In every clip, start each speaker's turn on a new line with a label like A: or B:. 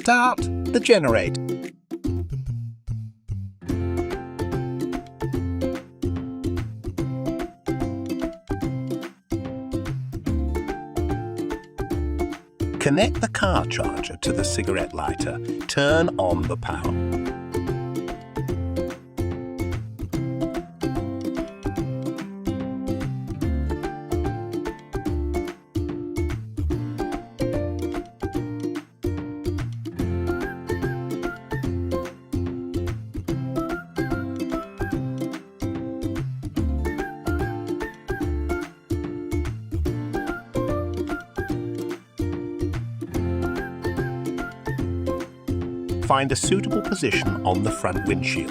A: Start the generator. Connect the car charger to the cigarette lighter. Turn on the power. Find a suitable position on the front windshield.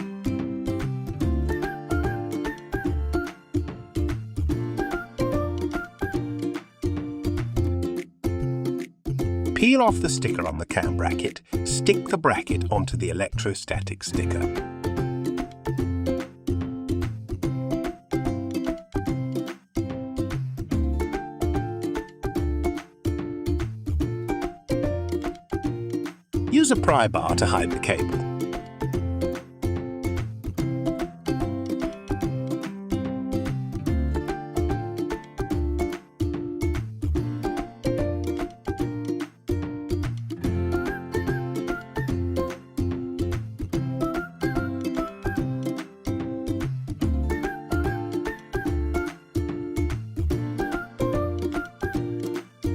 A: Peel off the sticker on the cam bracket. Stick the bracket onto the electrostatic sticker. Use a pry bar to hide the cable.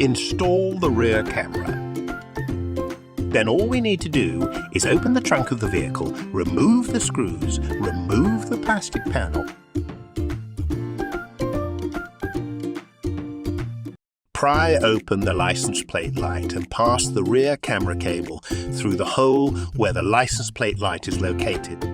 A: Install the rear camera. Then all we need to do is open the trunk of the vehicle, remove the screws, remove the plastic panel. Pry open the license plate light and pass the rear camera cable through the hole where the license plate light is located.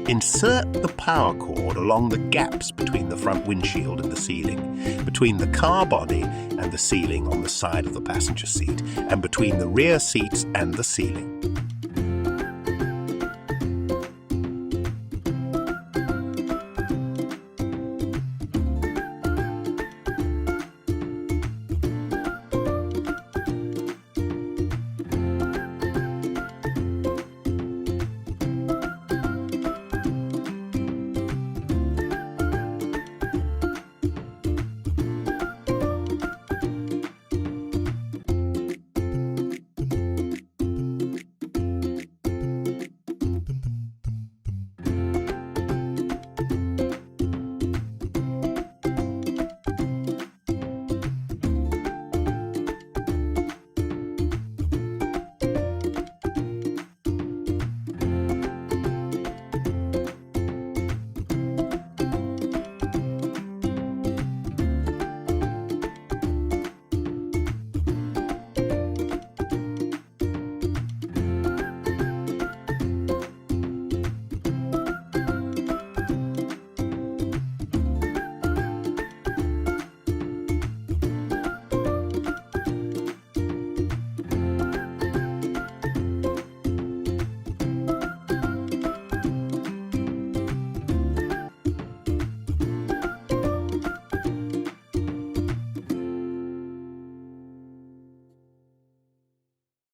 A: Insert the power cord along the gaps between the front windshield and the ceiling, between the car body and the ceiling on the side of the passenger seat, and between the rear seats and the ceiling.